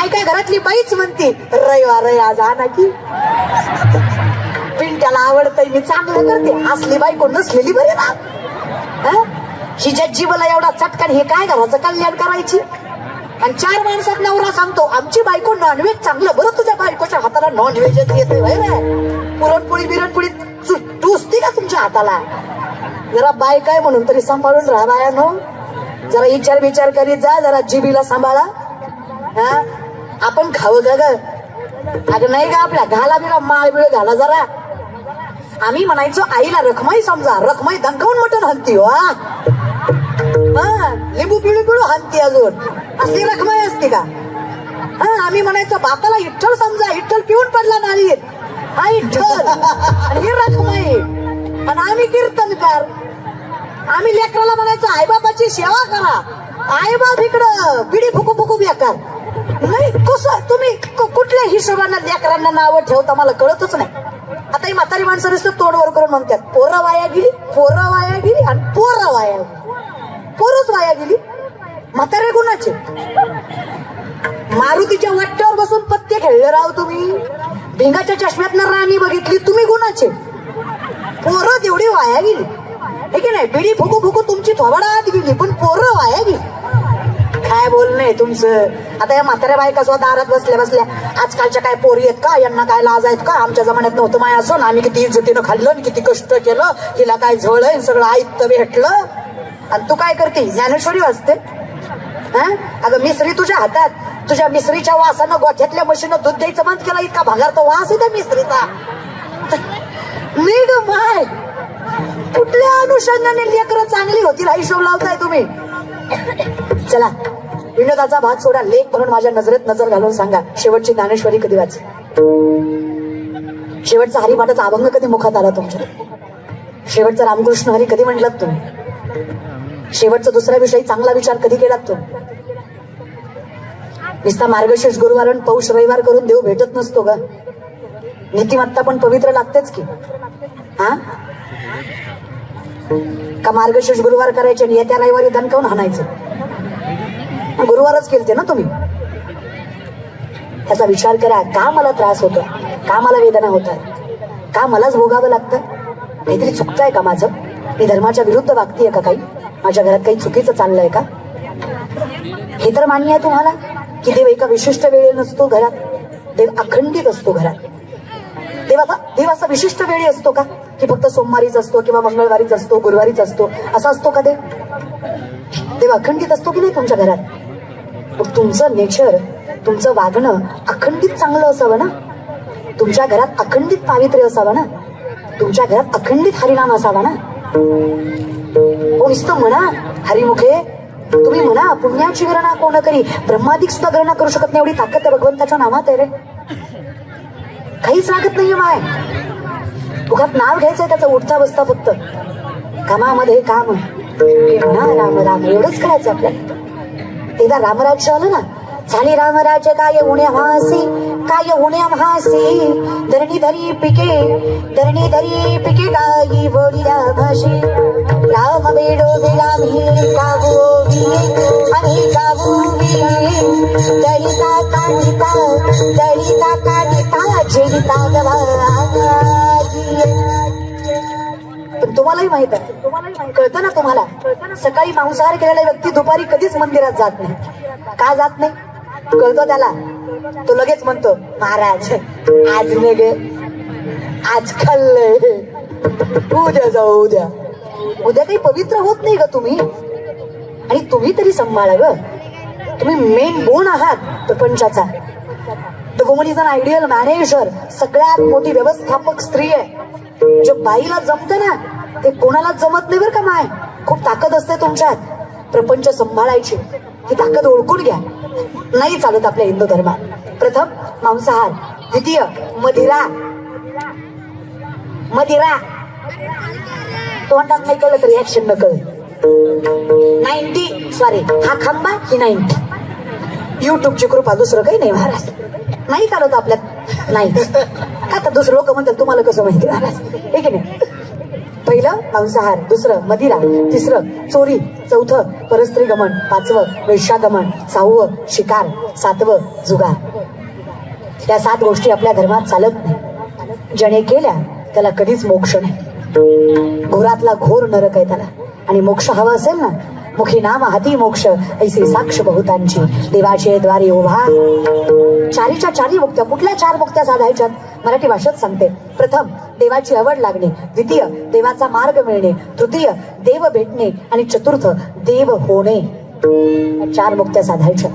काय घरातली बाईच म्हणते रविवार आज आणा की पिंट्याला आवडतंय मी चांगलं करते. असली बायको नसलेली बरी ना. हिच्या जीवाला एवढा चटकन हे काय घराचं कल्याण करायची. आणि 4 माणसात नवरा सांगतो आमची बायको नॉनव्हेज चांगलं. बरं तुझ्या बायकोच्या हाताला नॉनव्हेजच येते पुरणपोळी बिरणपोळी टुसते का तुमच्या हाताला. जरा बाय काय म्हणून तरी सांभाळून राहा बायानो. जरा विचार करीत जा. जरा जिबीला सांभाळा. आपण खावं का ग अगं नाही का आपल्या घाला बिला माळ बिळ घाला जरा. आम्ही म्हणायचो आईला रखमाई समजा. रखमाई दंकावून मटण हलती हो. लिंबू पिळू पिळू हलती अजून. असली रखमाई असते का. आम्ही म्हणायचो बापाला इठ्ठल समजा. इठ्ठल पिऊन पडला नालीत. हा इठ्ठल आणि ही रखमाई. आणि आम्ही कीर्तनकार. आम्ही लेकराला म्हणायचो आईबापाची सेवा करा. आईबाप इकडं बिडी फुकू फुकू बेकार. नाही कसं तुम्ही कुठल्या हिशोबाने लेकरांना नावं ठेवता मला कळतच नाही. आता ही म्हातारी माणसं नुसतं तोडवर करून म्हणतात पोरं वाया गेली पोरं वाया गेली आणि पोरं वाया गेली. पोरच वाया गेली. म्हातारे गुणाचे. मारुतीच्या वाट्यावर बसून पत्ते खेळले राव तुम्ही. भिंगाच्या चष्म्यातनं राणी बघितली तुम्ही गुणाचे. पोरं तेवढी वाया गेली हे की नाही. बिडी फुकू फुकू तुमची थोबाडात गेली पण पोरं वाया गेली. काय बोलणं तुमचं. आता या म्हाताऱ्या बायका सुद्धा दारात बसल्या बसल्या आजकालच्या काय पोरी आहेत का यांना काय लाज आहेत का. आमच्या जमान्यात नव्हतं माय असो. आम्ही किती इज्जतीनं खाल्लं किती कष्ट केलं. हिला काय झळलं सगळं आयत्त भेटलं. आणि तू काय करते ज्ञानेश्वरी वाचते. अगं मिसरी तुझ्या हातात. तुझ्या मिसरीच्या वासानं गोठ्यातल्या म्हशीनं दूध द्यायचं बंद केलं. इतका भागार तो वास आहे त्या मिसरीचा. नीड माय कुठल्या अनुषंगाने लेकरं चांगली होतील हा हिशोब लावताय तुम्ही. चला विनोदाचा भाग सोडा. लेख म्हणून माझ्या नजरेत नजर घालून सांगा शेवटची ज्ञानेश्वरी कधी वाचली. शेवटचा हरिपाठाचा अभंग कधी मुखात आला तुमच्या. शेवटचा रामकृष्ण हरी कधी म्हणलात तुम्ही. शेवटचा दुसऱ्या विषयी चांगला विचार कधी केलात तुम्ही. नुसता मार्गशीर्ष गुरुवार आणि पौष रविवार करून देव भेटत नसतो का. नीतिमत्ता पण पवित्र लागतेच की. का मार्गशीर्ष गुरुवार करायचे आणि येत्या रविवारी दणकावून हाणायचं. गुरुवारच केलते ना तुम्ही. त्याचा विचार करा. का मला त्रास होतो. का मला वेदना होतात. का मलाच भोगावं लागतं. काहीतरी चुकतंय का माझं. मी धर्माच्या विरुद्ध वागतीये का काही. माझ्या घरात काही चुकीचं चाललंय का. हे तर मान्य आहे तुम्हाला की देव एका विशिष्ट वेळे नसतो घरात. देव अखंडित असतो घरात. देव असा विशिष्ट वेळी असतो का की फक्त सोमवारीच असतो किंवा मंगळवारीच असतो गुरुवारीच असतो असा असतो का. देव अखंडित असतो की नाही तुमच्या घरात. मग तुमचं नेचर तुमचं वागणं अखंडित चांगलं असावं ना. तुमच्या घरात अखंडित पावित्र्य असावं ना. तुमच्या घरात अखंडित हरिनाम असावा ना. नुसतं म्हणा हरिमुखे. तुम्ही म्हणा पुण्याची गणना कोण करी. ब्रह्मादिक सुद्धा गणना करू शकत नाही एवढी ताकद त्या भगवंताच्या नावात आहे रे. काहीच लागत नाहीये माय. उगाच नाव घ्यायचंय त्याचं उठता बसता फक्त. कामामध्ये काम म्हणा राम राम एवढंच करायचं आपल्याला. एकदा रामराज्य आलं ना. झाली रामराज्य काय उण्या भासी काय उण्या भासी. धरणी धरी पिके गाई बोलिया भाषी. राम बेडो बिरामी काबू आणि काबू दलिता कानिता जेलिता गवा. पण तुम्हालाही माहित आहे कळतं ना तुम्हाला. सकाळी मांसाहार केलेला व्यक्ती दुपारी कधीच मंदिरात जात नाही. का जात नाही कळतं त्याला. तो लगेच म्हणतो महाराज आज नाही गे आज खाल्लंय उद्या जाऊ उद्या. उद्या काही पवित्र होत नाही ग तुम्ही. आणि तुम्ही तरी सांभाळा ग. तुम्ही मेन बोन आहात प्रपंचाचा. The woman is an ideal manager. सगळ्यात मोठी व्यवस्थापक स्त्री आहे. जे बाईला जमतं ना ते कोणालाच जमत नाही बरं का माय. खूप ताकद असते तुमच्यात प्रपंच सांभाळायची. ही ताकद ओळखून घ्या. नाही चालत आपल्या हिंदू धर्मात. प्रथम मांसाहार. द्वितीय मदिरा. तोंडात नाही कळलं तर रिॲक्शन न कळलं. 90 सॉरी हा खांबा ही 90. युट्यूबची कृपा दुसरं काही नाही महाराज. नाही चालत आपल्यात. नाही आता दुसरं लोक म्हणतात तुम्हाला कसं माहिती महाराज हे की नाही. पहिलं मांसाहार, दुसरं मदिरा, तिसरं चोरी, चौथं परस्त्री गमन, पाचवं वेश्यागमन, सहावं शिकार, सातवं जुगार. या 7 गोष्टी आपल्या धर्मात चालत नाही. ज्याने केल्या त्याला कधीच मोक्ष नाही. घोरातला घोर नरक आहे त्याला. आणि मोक्ष हवा असेल ना, मुखी नाम हाती मोक्ष ऐसी साक्ष बहुतांची, देवाचे द्वारे उभा. चारीच्या चारी मुक्त्या. कुठल्या 4 मुक्त्या साधायच्यात? मराठी भाषेत सांगते. प्रथम देवाची आवड लागणे, द्वितीय देवाचा मार्ग मिळणे, तृतीय देव भेटणे आणि चतुर्थ देव होणे. 4 मुक्त्या साधायच्या.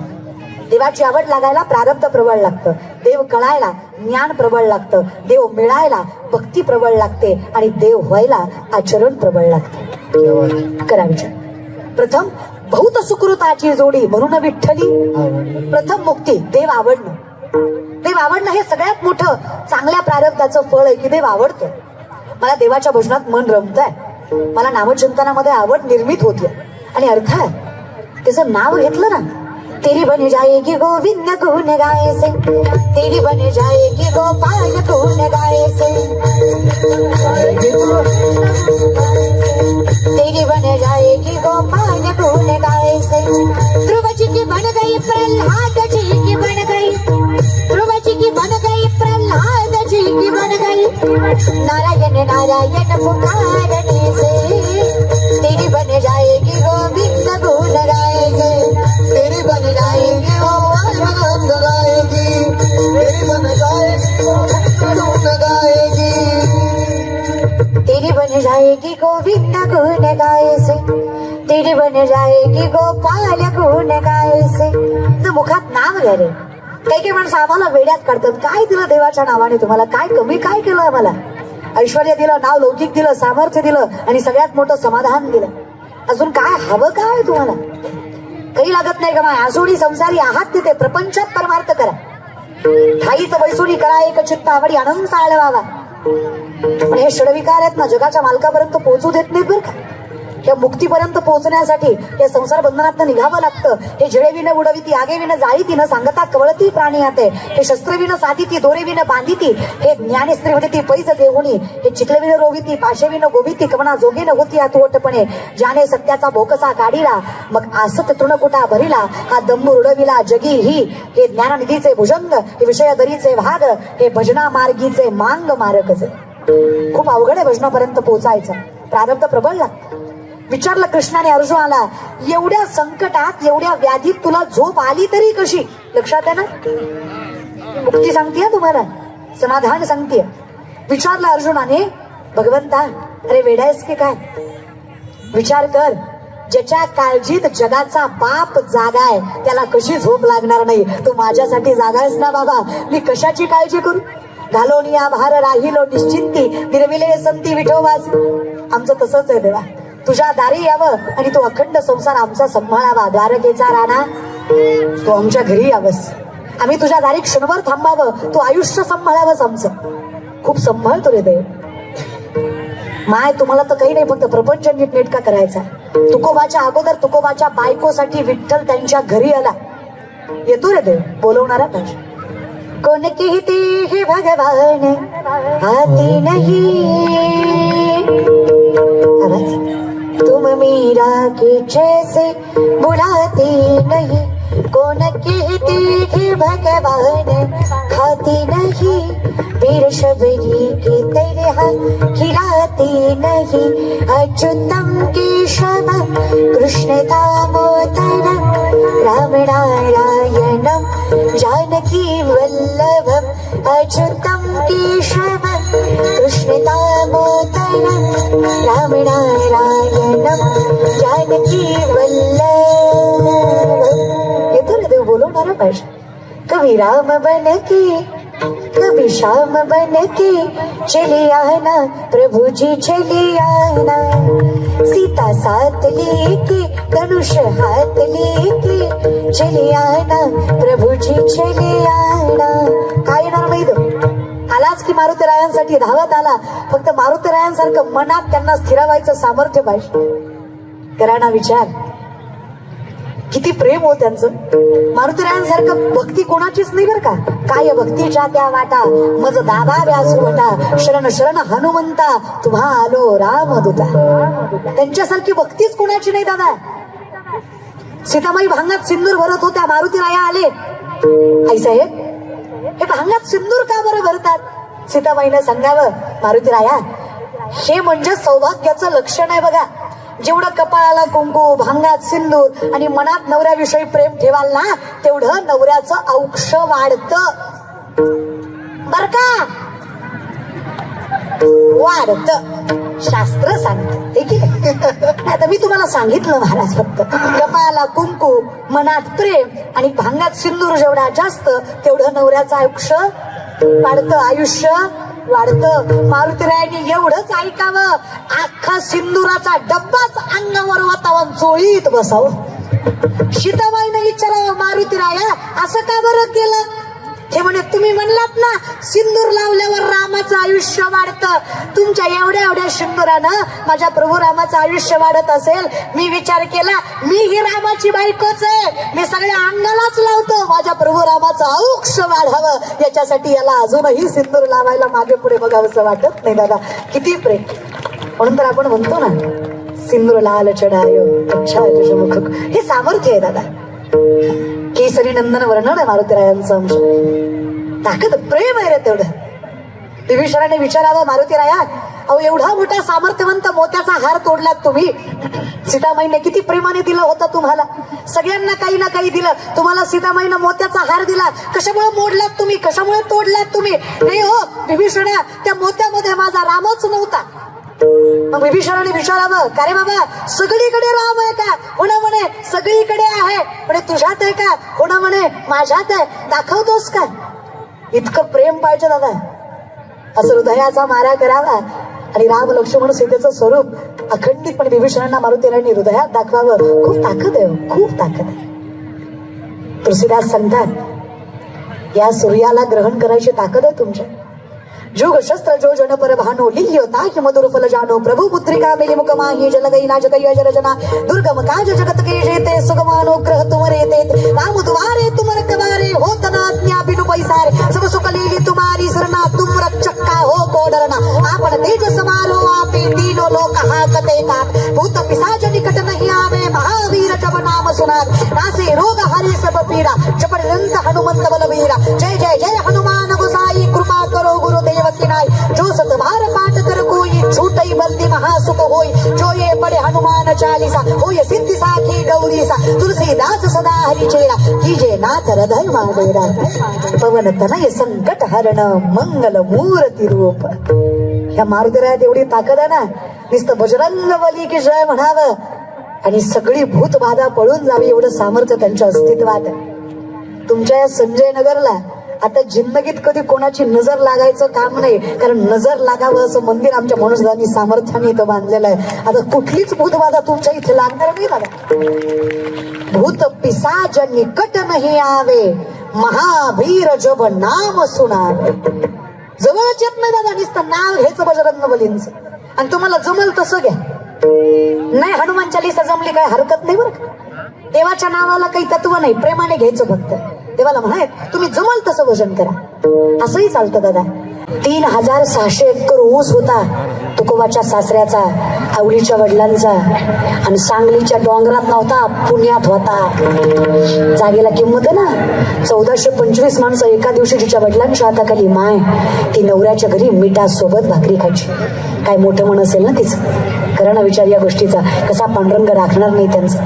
देवाची आवड लागायला प्रारब्ध प्रबळ लागतं, देव कळायला ज्ञान प्रबळ लागतं, देव मिळायला भक्ती प्रबळ लागते आणि देव व्हायला आचरण प्रबळ लागतं. करा विचार. प्रथम बहुत सुकृताची जोडी म्हणून विठ्ठली. प्रथम मुक्ती देव आवडणं. देव आवडणं हे सगळ्यात मोठं चांगल्या प्रारब्धाचं फळ आहे की देव आवडतो. मला देवाच्या भजनात मन रमतंय, मला नामचिंतनामध्ये आवड निर्मित होते आणि अर्थात त्याचं नाव घेतलं ना, तेरी बन जाएगी गोविंद गुण गाए से, तेरी बन जाएगी गोपाल गुण गाए से, तेरी बन जाएगी गोपाल गुण गाए से. ध्रुव जी की बन गई प्रहलाद जी की बन गई, ध्रुव जी की बन गई प्रहलाद जी की बन गई. नारायण नारायण पुकारने से, तेरी बन जाएगी गोविंद गुण गाए से, तेरी बन जाएगी गोपाल गाएगी, तेरी बन जाएगी गुण गाएगी, तेरी बन जाएगी गोविंद गुण गाए से, तेरी बन जाएगी गोपाल गुण गाए से. तर मुखात नाव घ्या रे. काही माणसं आम्हाला वेड्यात काढतात. काय दिलं देवाच्या नावाने तुम्हाला? काय कमी काय केलं आम्हाला? ऐश्वर्य दिलं, नाव लौकिक दिलं, सामर्थ्य दिलं आणि सगळ्यात मोठं समाधान दिलं. अजून काय हवं? काय तुम्हाला काही लागत नाही का? माय आसोडी संसारी आहात तिथे प्रपंचात परमार्थ करा. ठाईच बैसोडी करा एक चित्त आवडी अनंत आळवावा. पण हे षडविकार आहेत ना, जगाच्या मालकापर्यंत पोहोचू देत नाहीत बरं का. या मुक्तीपर्यंत पोहोचण्यासाठी या संसार बंधनात निघावं लागतं. हे जळेविनं उडविती, आगेविनं जाळीती, न सांगता कवळती प्राणी आते. हे शस्त्रविनं साधिती, दोरेविनं बांधिती, हे ज्ञानेस्त्री होती पैज देऊनी. हे चिखलविनं रोविती, पाशेविनं गोविती, कवना जोगेनं होती अतोटपणे. ज्याने सत्याचा भोकसा काढिला, मग आसत तृणकुटा भरिला. हा दंभ उडविला जगी ही. हे ज्ञाननिधीचे भुजंग, हे विषयदरीचे भाग, हे भजना मार्गीचे मांग मारकचे. खूप अवघड आहे भजनापर्यंत पोहोचायचं. प्रारब्ध प्रबळ लागतं. विचारलं कृष्णाने अर्जुनाला, एवढ्या संकटात एवढ्या व्याधीत तुला झोप आली तरी कशी? लक्षात आहे ना, मुक्ती सांगतेय तुम्हाला, समाधान सांगतेय. विचारलं अर्जुनाने, भगवंता अरे वेडायस की काय? विचार कर, ज्याच्या काळजीत जगाचा बाप जागाय त्याला कशी झोप लागणार नाही? तू माझ्यासाठी जागायस ना बाबा, मी कशाची काळजी करू? घालोनिया भार राहिलो निश्चिंती, विरविले संती विठोबास. आमचं तसंच आहे देवा, तुझ्या दारी यावं आणि तो अखंड संसार आमचा सांभाळावा. द्वारकेचा राणा तो आमच्या घरी यावंस, आम्ही तुझ्या दारी क्षणभर थांबावं, तू आयुष्य सांभाळावंस आमचं. खूप सांभाळतो रे देव. माय तुम्हाला तर काही नाही, फक्त प्रपंच नीटनेटका करायचा. तुकोबाच्या अगोदर तुकोबाच्या बायकोसाठी विठ्ठल त्यांच्या घरी आला. येतो रे देव बोलवणारा पाहिजे. कोण कहते हे भगवान आते नहीं, तुम मीरा के जैसे बुलाते नहीं. कौन कहते हैं भगवान खाते नहीं, वीर शबरी के तरह खिलाते नहीं. अच्युतम केशव कृष्ण दामोदर, राम नारायणम जानकी वल्लभम. अच्युतम केशव कृष्ण दामोदर, राम नारायणम जानकी वल्लभ. येतो रे देव बोलवणारा पाहिजे. कभी राम बन के कभी श्याम बन के चले आना, प्रभु जी चले आना. सीता साथ लेके धनुष हाथ लेके चले आना, प्रभु जी चले आना. काय येणार नाही तो? आलाच की मारुतीरायांसाठी धावत आला. फक्त मारुतीरायांसारखं मनात त्यांना स्थिरावायचं सामर्थ्य पाहिजे. करा ना विचार. किती प्रेम हो त्यांचं. मारुतीरायांसारखं भक्ती कोणाचीच नाही बरं का. काय भक्तीच्या त्या वाटा मज दाबा व्यासू वाटा शरण शरण हनुमंता तुम्हा आलो रामदूता. त्यांच्यासारखी भक्तीच कोणाची नाही दादा. सीतामाई भांगात सिंदूर भरत होत्या, मारुतीराया आले. आई साहेब हे भांगात सिंदूर का बरं भरतात? सीतामाईने सांगावं, मारुतीराया हे म्हणजे सौभाग्याचं लक्षण आहे बघा. जेवढं कपाळाला कुंकू, भांगात सिंदूर आणि मनात नवऱ्याविषयी प्रेम ठेवाल ना, तेवढं नवऱ्याचं औक्ष वाढतं बर का. वाढत शास्त्र सांगत. आता मी तुम्हाला सांगितलं महाराज, फक्त कपाळाला कुंकू, मनात प्रेम आणि भांगात सिंदूर जेवढा जास्त तेवढं नवऱ्याचं आयुष्य वाढतं, आयुष्य वाढतं. मारुतीरायांनी एवढंच ऐकावं, अख्खा सिंदुराचा डब्बाच अंगावर वातावरण चोळीत बसावं. सीताबाईने विचारावं, मारुतीराया असं का बरं केलं? हे म्हणे, तुम्ही म्हणलात ना सिंदूर लावल्यावर रामाचं आयुष्य वाढतं. तुमच्या एवढ्या एवढ्या सिंदुरानं माझ्या प्रभू रामाचं आयुष्य वाढत असेल. मी विचार केला, मी ही रामाची बायकोच आहे, मी सगळ्या अंगालाच लावतो, माझ्या प्रभू रामाचं आयुष्य वाढावं याच्यासाठी याला अजूनही सिंदूर लावायला मागे पुढे बघावंसं वाटत नाही दादा. किती प्रेम. म्हणून तर आपण म्हणतो ना, सिंदूर लाल चढायो अच्छा मुख. हे सामर्थ्य आहे दादा. केसरी नंदन वर्णन आहे मारुतीरायांचं अंश. ताकद प्रेम आहे रे तेवढं. विभीषणाने विचारावं, मारुतीराया अहो एवढा मोठा सामर्थ्यवंत मोत्याचा हार तोडलात तुम्ही. सीतामाईने किती प्रेमाने दिलं होतं तुम्हाला. सगळ्यांना काही ना काही दिलं. तुम्हाला सीतामाईनं मोत्याचा हार दिला. कशामुळे मोडलात तुम्ही, कशामुळे तोडलात तुम्ही? नाही हो विभीषणा, त्या मोत्यामध्ये माझा रामच नव्हता. मग विभीषणाने विचारावं, का रे बाबा सगळीकडे राम आहे का? होणं म्हणे सगळीकडे आहे. म्हणे तुझ्यात आहे का? होणं म्हणे माझ्यात आहे. दाखवतोस का? इतकं प्रेम पाहिजे दादा. असं हृदयाचा मारा करावा आणि राम लक्ष्मण सीतेचं स्वरूप अखंडितपणे विभीषणांना मारुतीरायांनी हृदयात दाखवावं. खूप ताकद आहे, खूप ताकद आहे. तुलसीदास सांगतात, या सूर्याला ग्रहण करायची ताकद आहे तुमच्या. जुग शस्त्र जो जन पर भानो लिह्योता कि मधुर फल जानो प्रभु मुद्रिका मेली मुख माही जल गई नाज कई जल जना दुर्गम काज जगत के जेते सुगमानुग्रह तुमरे ते राम दुआरे तुम रखवारे हो तना आज्ञा बिनु पैसारे सब सुख लीली तुम्हारी सरना तुम रक्षक का हो को डरना आपण तेज समारो आपे तीनों लोक हाकते का भूत पिशाच निकट नहीं आवे महावीर जब नाम सुनार नासे रोग हरि सब पीड़ा चपड़ दंत हनुमंत बलवीरा जय जय जय हनुमान गोसाई कृपा करो गुरुदेव किनाई जो सतबार पाठ कर कोई छूटई बंदी महासुख होई जो ये पढ़े हनुमान चालीसा होय सिद्धि साखी गौरीसा तुलसीदास सदा हरि चेरा कीजे नाथ हृदय मावेरा पवन तनय संकट हरण मंगल मूर्ती रूप. ह्या मारुतीरायात एवढी ताकद आहे ना, नुसतं बजरंग बली की जय म्हणावं आणि सगळी भूतबाधा पळून जावी एवढं सामर्थ्य त्यांच्या अस्तित्वात आहे. तुमच्या या संजय नगरला आता जिंदगीत कधी कोणाची नजर लागायचं काम नाही, कारण नजर लागावं असं मंदिर आमच्या मनुष्यानी सामर्थ्याने इथं बांधलेलं आहे. आता कुठलीच भूतबाधा तुमच्या इथे लागणार नाही दादा. भूत पिशाच निकट नाही आवे महावीर जब नाम सुनावे. जवळच येत नाही दादा, नुसतं नाव घ्यायचं बजरंग बलींचं आणि तुम्हाला जमल तसं घ्या. नाही हनुमान चालीसा जमली काय हरकत नाही बरं का. देवाच्या नावाला काही तत्व नाही, प्रेमाने घ्यायचं फक्त. देवाला म्हणाय तुम्ही जमल तसं भजन करा, असंही चालतं दादा. 3600 एकर ऊस होता तुकोबाच्या सासऱ्याचा, आवलीच्या वडिलांचा, आणि सांगलीच्या डोंगरात नव्हता, पुण्यात होता. जागेला किंमत आहे ना. 1425 माणसं एका दिवशी तिच्या वडिलांच्या हाताखाली माय ती नवऱ्याच्या घरी मिठासोबत भाकरी खायची. काय मोठं मन असेल ना तिचं. करा ना विचार या गोष्टीचा, कसा पांडुरंग राखणार नाही त्यांचं.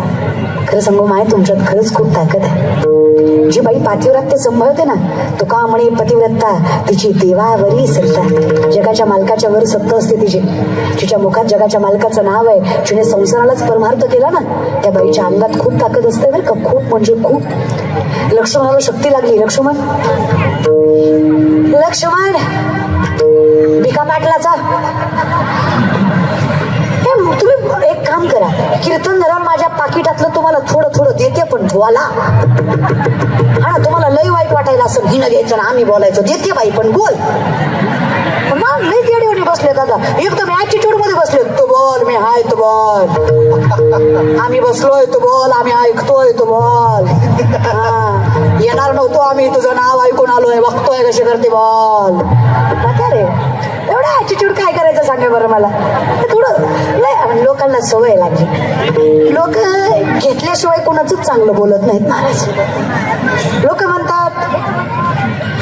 खरं सांगू माय तुमच्यात खरंच खूप ताकद आहे. जी बाई पातिव्रत्य सांभाळते ना, तुका म्हणे पतिव्रता तिची देवावरी सत्ता. जगाच्या मालकाच्या वर सत्ता असते तिची. तिच्या मुखात जगाच्या मालकाचं नाव आहे. जिने संसारालाच परमार्थ केला ना, त्या बाईच्या अंगात खूप ताकद असते बरं का. खूप म्हणजे खूप. लक्ष्मणाला शक्ती लागली. लक्ष्मण भिका पाटलाचा तुम्ही एक काम करा, कीर्तन धरावर माझ्या पाकिटातलं तुम्हाला थोडं थोडं देते, पण बोला. हा ना, तुम्हाला लय वाईट वाटायला असं हिनं घ्यायचं ना, आम्ही बोलायचं. देते बाई पण बोल. मग लय येडीवाणी बस बसले दादा, एकदम ऍटिट्यूड मध्ये बसले. तू बोल, मी हाय, तू बोल. आम्ही बसलोय, तू बोल, आम्ही ऐकतोय, तू बोल. येणार नव्हतो आम्ही, तुझं नाव ऐकून आलोय, बघतोय कशी करते, बोल. का रे एवढा ऍटिट्यूड काय करायचं सांगा बरं मला. थोडं नाही, लोकांना सवय लागली. लोक घेतल्याशिवाय कोणाचंच चांगलं बोलत नाहीत महाराज. लोक म्हणतात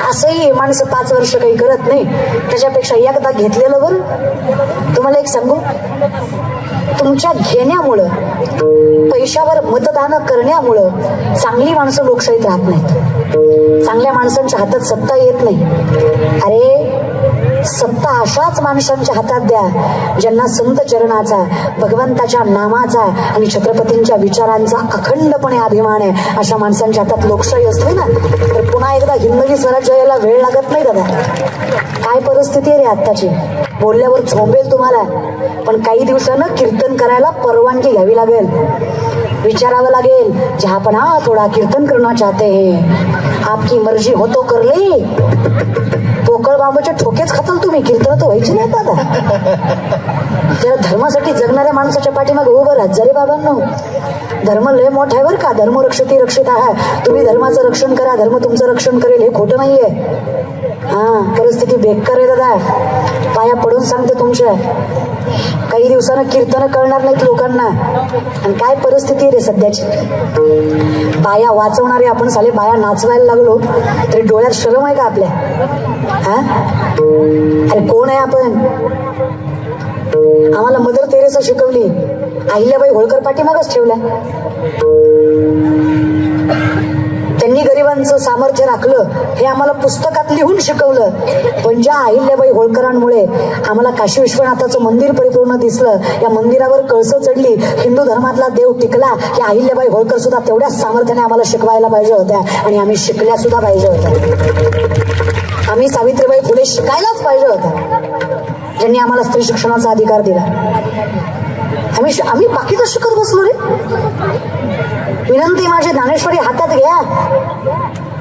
असंही माणसं 5 वर्ष काही करत नाही, त्याच्यापेक्षा एकदा घेतलेलं बरं. तुम्हाला एक सांगू, तुमच्या घेण्यामुळं, पैशावर मतदान करण्यामुळं चांगली माणसं लोकशाहीत राहत नाहीत. चांगल्या माणसांच्या हातात सत्ता येत नाही. अरे सत्ता अशाच माणसांच्या हातात द्या ज्यांना संत चरणाचा, भगवंताच्या नामाचा आणि छत्रपतींच्या विचारांचा अखंडपणे अभिमान आहे. अशा माणसांच्या हातात लोकशाही असते ना, तर पुन्हा एकदा हिंदवी स्वराज्य यायला वेळ लागत नाही दादा. काय परिस्थिती आहे रे आत्ताची. बोलल्यावर झोपेल तुम्हाला, पण काही दिवसानं कीर्तन करायला परवानगी घ्यावी लागेल, विचारावं लागेल. जहापना थोडा कीर्तन करना चाहते हैं, आपकी मर्जी हो तो कर ले. पोकळ बांबाचे ठोकेच खाताल तुम्ही, कीर्तन तर व्हायची नाही दादा. जरा धर्मासाठी जगणाऱ्या माणसाच्या पाठीमागे उभं राहत जरे बाबांनो. धर्म लय मोठा आहे बरं का. धर्म रक्षती रक्षित आहे. तुम्ही धर्माचं रक्षण करा, धर्म तुमचं रक्षण करेल, हे खोटं नाहीये. परिस्थिती बेकार आहे दादा. पाया पडून सांगते तुमच्या, काही दिवसानं कीर्तन कळणार नाहीत लोकांना. आणि काय परिस्थिती रे सध्याची. बाया वाचवणारे आपण साले बाया नाचवायला लागलो तरी डोळ्यात शरम आहे का आपल्या. अरे कोण आहे आपण. आम्हाला मदर तेरेसा शिकवली, अहिल्याबाई होळकर पाठीमागच ठेवल्या. त्यांनी गरिबांचं सामर्थ्य राखलं, हे आम्हाला पुस्तकात लिहून शिकवलं. पण ज्या अहिल्याबाई होळकरांमुळे आम्हाला काशी विश्वनाथाचं मंदिर परिपूर्ण दिसलं, या मंदिरावर कळसं चढली, हिंदू धर्मातला देव टिकला, या अहिल्याबाई होळकर सुद्धा तेवढ्याच सामर्थ्याने आम्हाला शिकवायला पाहिजे होत्या. आणि आम्ही शिकल्या सुद्धा पाहिजे होत्या. आम्ही सावित्रीबाई फुले शिकायलाच पाहिजे होत्या, ज्यांनी आम्हाला स्त्री शिक्षणाचा अधिकार दिला. आम्ही बाकीचं शिकत बसलो रे. विनंती माझी ज्ञानेश्वरी हातात घ्या.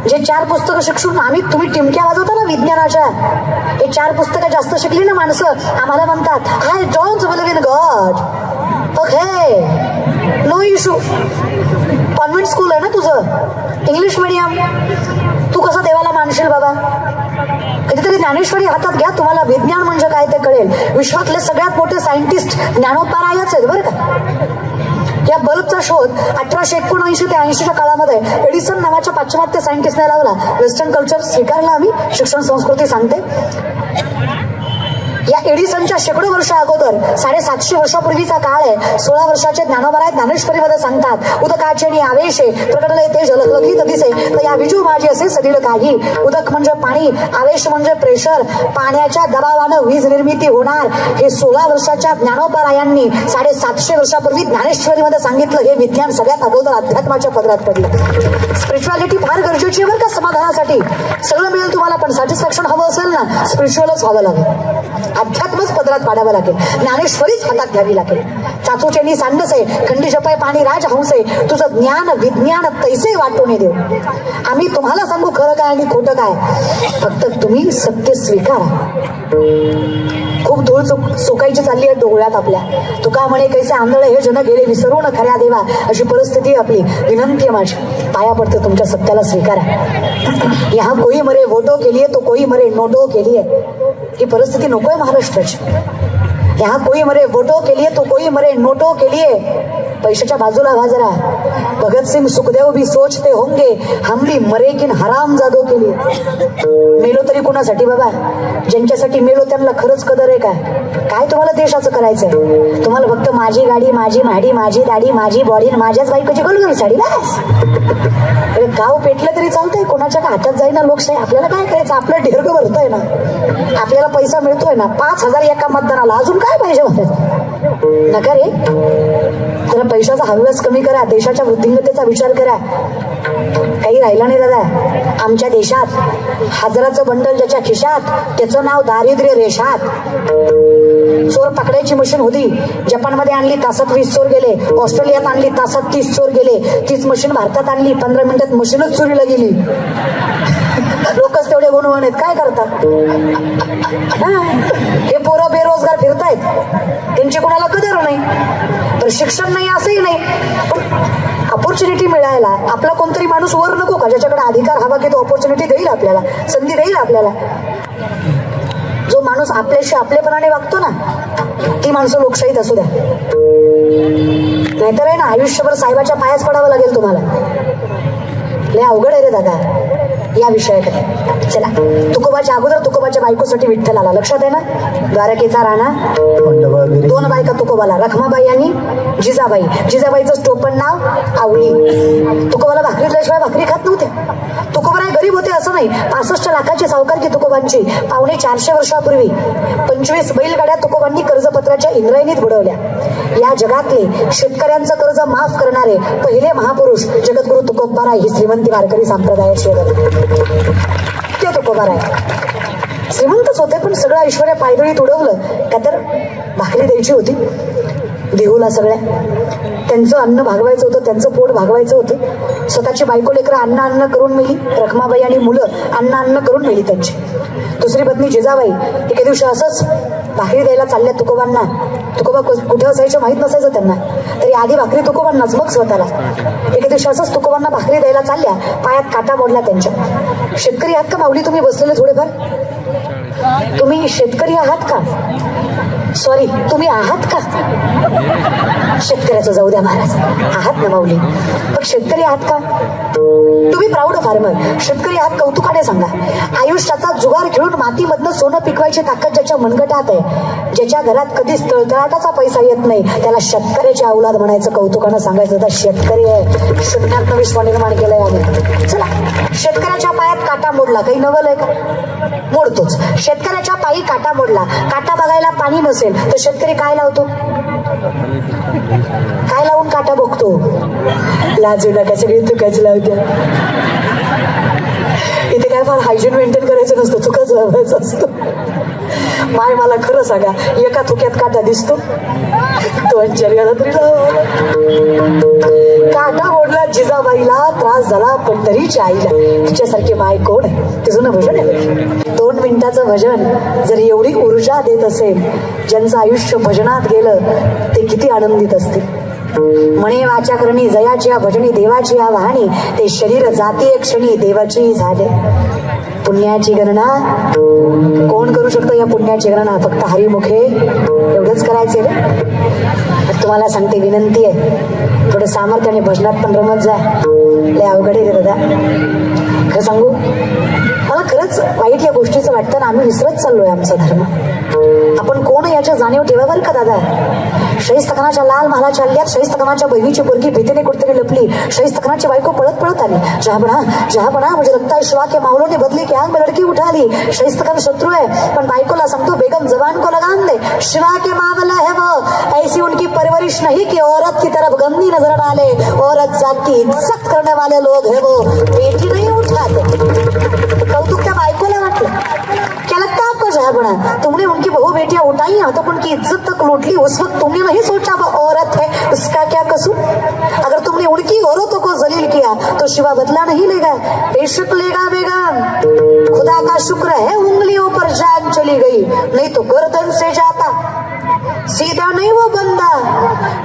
जे 4 पुस्तकं शिक्षून तुम्ही टिमक्या वाजवता ना विज्ञानाच्या, हे 4 पुस्तकं जास्त शिकली ना माणसं, आम्हाला म्हणतात I don't believe in God. Okay, no issue. Convent school आहे ना तुझं, इंग्लिश मिडियम, तू कसं देवाला मानशील बाबा. कधीतरी ज्ञानेश्वरी हातात घ्या, तुम्हाला विज्ञान म्हणजे काय ते कळेल. विश्वातले सगळ्यात मोठे सायंटिस्ट ज्ञानोपारायच आहेत बरं का. या बल्बचा शोध 1879 ते 80च्या काळामध्ये एडिसन नावाच्या पाश्चिमात्य सायंटिस्टने लावला. वेस्टर्न कल्चर स्वीकारला आम्ही, शिक्षण संस्कृती सांगते. या एडिसनच्या शेकडो वर्ष अगोदर 750 वर्षापूर्वीचा काळ आहे. 16 वर्षाचे ज्ञानोबा ज्ञानेश्वरीमध्ये सांगतात, उदकाचे आवेशे प्रकटले ते झलकलखीत दिसे, तर या विजू माझी असे सदिल काही. उदक म्हणजे पाणी, आवेश म्हणजे प्रेशर, पाण्याच्या दबावानं वीज निर्मिती होणार. हे 16 वर्षाच्या ज्ञानोबारायांनी 750 वर्षापूर्वी ज्ञानेश्वरीमध्ये सांगितलं. हे विज्ञान सगळ्यात अगोदर अध्यात्माच्या पदरात पडलं. स्पिरिच्युअलिटी फार गरजेची आहे बरं का समाधानासाठी. सगळं मिळेल तुम्हाला, पण सॅटिस्फॅक्शन हवं असेल ना, स्पिरिच्युअलच व्हावं लागेल, अध्यात्मच पदरात पाडावं लागेल, ज्ञानेश्वरीच हातात घ्यावी लागेल. चाचूचेनी सांडस आहे, खंडीजपाय पाणी राजहंस आहे, तुझं ज्ञान विज्ञान तैसे वाटून देऊ. आम्ही तुम्हाला सांगू खरं काय आणि खोटं काय, फक्त तुम्ही सत्य स्वीकारा. खूप धूळ चुकायची चालली आहे डोळ्यात आपल्या. तुका म्हणे कैसे आंधळे हे जन गेले विसरून खऱ्या देवा, अशी परिस्थिती आपली. विनंती आहे माझी, पाया पडते तुमच्या सत्याला स्वीकारा. यहाँ कोई मरे वोटो के लिए तो कोई मरे नोटो के लिए. ही परिस्थिती नकोय महाराष्ट्राची. यहाँ कोई मरे वोटो के लिए तो कोई मरे नोटो के लिए. पैशाच्या बाजूला व्हा जरा. भगतसिंग सुखदेव भी सोचते होंगे हम भी मरे किन हराम जादो के लिए. मेलो तरी कोणासाठी बाबा, ज्यांच्यासाठी मेलो त्यांना खरंच कदर आहे का. काय तुम्हाला देशाचं करायचंय. तुम्हाला फक्त माझी गाडी, माझी म्हाडी, माझी दाढी, माझी बॉडी, माझ्याच बायकोची गोलगोल साडी बस. गाव पेटलं तरी चालतंय, कोणाच्या का हातात जाईना लोकशाही. आपल्याला काय करायचं, आपलं ढेरगं भरतोय ना, आपल्याला पैसा मिळतोय ना, 5,000 एका मतदानाला, अजून काय पाहिजे मला. नका रे, जरा पैशाचा हव्यास कमी करा, देशाच्या वृद्धिंगतेचा विचार करा. काही राहिला नाही दादा. आमच्या देशात 1000चं बंडल ज्याच्या खिशात, त्याचं नाव दारिद्र्य रेषात. चोर पकडायची मशीन होती, जपानमध्ये आणली, तासात 20 चोर गेले. ऑस्ट्रेलियात आणली, तासात 30 चोर गेले. तीच मशीन भारतात आणली, 15 मिनिटात मशीनच चोरीला गेली. लोकच तेवढे गुण दोन आहेत, काय करता? हे पोरं बेरोजगार फिरतायत, त्यांची कोणाला कदर नाही. तर शिक्षण नाही असंही नाही, पण ऑपॉर्च्युनिटी मिळायला आपला कोणतरी माणूस वर नको का, ज्याच्याकडे अधिकार हवा की तो ऑपॉर्च्युनिटी देईल आपल्याला, संधी देईल आपल्याला. जो माणूस आपल्याशी आपलेपणाने वागतो ना, ती माणसं लोकशाहीत असू द्या. नाहीतर आहे ना, आयुष्यभर साहेबाच्या पायाच पडावं लागेल तुम्हाला. लय अवघड आहे रे दादा या विषयाकडे. चला, तुकोबाच्या अगोदर तुकोबाच्या बायकोसाठी विठ्ठल आला, लक्षात आहे ना? द्वारकेचा राणा, दोन बायका तुकोबाला, रखमाबाई आणि जिजाबाई. जिजाबाईचं टोपण नाव आवळी. तुकोबाला भाकरी दिल्याशिवाय भाकरी खात नव्हते. तुकोबाराय गरीब होते असं नाही, 65 लाखाची सावकारकी तुकोबांची. 450 वर्षापूर्वी 25 बैलगाड्या तुकोबांनी कर्जपत्राच्या इंद्रायणीत बुडवल्या. या जगातले शेतकऱ्यांचं कर्ज माफ करणारे पहिले महापुरुष जगद्गुरु तुकोबाराय ही श्रीमंती वारकरी संप्रदायाची ते तुकोबाराय. श्रीमंतच होते, पण सगळं ऐश्वर्या पायदळीत उडवलं का तर भाकरी द्यायची होती देहूला सगळ्या. त्यांचं अन्न भागवायचं होतं, त्यांचं पोट भागवायचं होतं. स्वतःची बायको लेकरं अन्न करून मेली, रखमाबाई आणि मुलं अन्न करून मेली त्यांची. दुसरी पत्नी जिजाबाई एके दिवशी असंच भाकरी द्यायला चालल्या तुकोबांना. तुकोबा कुठे असायचं माहीत नसायचं त्यांना, तरी आधी भाकरी तुकोबांनाच मग स्वतःला. एके दिवशी असंच तुकोबांना भाकरी द्यायला चालल्या, पायात काटा मोडला त्यांच्या. शेतकरी आहात का माऊली तुम्ही बसलेले थोडेफार? तुम्ही शेतकरी आहात का? सॉरी, तुम्ही आहात का? शेतकऱ्याचं जाऊ द्या महाराज, आहात ना माऊली, मग शेतकरी आहात का? तुम्ही प्राऊड फार्मर, शेतकरी आहात, कौतुकाने सांगा. आयुष्याचा जुगार खेळून मातीमधनं सोनं पिकवायची ताकद ज्याच्या मनगटात आहे, ज्याच्या घरात कधीच तळतळाटाचा पैसा येत नाही, त्याला शेतकऱ्याची औलाद म्हणायचं, कौतुकानं सांगायचं तर शेतकरी आहे. शून्यात विश्व निर्माण केलंय आम्ही. चला, शेतकऱ्याच्या पायात काटा मोडला, काही नवल आहे का? मोडतोच. शेतकऱ्याच्या पायी काटा मोडला, काटा बघायला पाणी नसेल तर शेतकरी काय लावतो? काय लावून काटा बघतो? लाजू नका, सगळी चुकाच लावतो. इथे काय फार हायजीन मेंटेन करायचं नसतं, चुकाच लावायचं असतं. माय मला खरं सांगा, एका थुक्यात काटा दिसतो, 2-4 वेळा तरी काटा मोडला. जिजाबाईला त्रास झाला, पण तरीच्या आईला तिच्यासारखी माय कोण आहे? ते जुनं भजन आहे. 2 मिनिटाचं भजन जर एवढी ऊर्जा देत असेल, ज्यांचं आयुष्य भजनात गेलं ते किती आनंदित असतील. म्हणे वाचा करणी जयाची या भजनी देवाची या वाहणी, ते शरीर जाती एक क्षणी देवाची झाले. पुण्याची गणना कोण करू शकतो? या पुण्याची गणना फक्त हरिमुखे एवढंच करायचे. तुम्हाला सांगते, विनंती आहे, थोडं सामर्थ्याने भजनात पण रमत जा. लय अवघड आहे दादा, खरं सांगू. मला खरंच वाईट या गोष्टीचं वाटतं ना, आम्ही विसरत चाललोय आमचा धर्म. आपण कोण याच्या जाणीव ठेवा बरं का दादा. शाहिस्तखानाच्या लाल महालाच्या हल्ल्यात शाहिस्तखानाच्या बहिणीची पोरगी भीतीने कुठतरी लपली. शाहिस्तखानाची बायको पळत आली. जहापणा मुझे लगता है शिवा के मावलों ने बदले की आंख में लड़की उठा ली. शाहिस्तखान शत्रु है, पण बायकोला सांगतो बेगम जबान को लगाम दे. शिवा के मामला है वो, ऐसी उनकी परवरिश नहीं कि औरत की तरफ गंदी नजर डाले. औरत जात की इज्जत करने वाले लोग है वो, बेटी नहीं उठाते. कौतुक त्या बायकोला वाटलं. क्या लगता है आपको जहापणा? तुमने उनकी बहू बेटियां उठाई हैं तो उनकी इज्जत तक लूट ली. उस वक्त तुमने नहीं सोचा वो औरत है, उसका क्या कसूर? अगर तुमने उनकी औरतों को जलील किया तो शिवा बदला नहीं लेगा, बेशक लेगा बेगम. खुदा का शुक्र है उंगलियों पर जान चली गई, नहीं तो गर्दन से जाता. सीधा नहीं वो बंदा,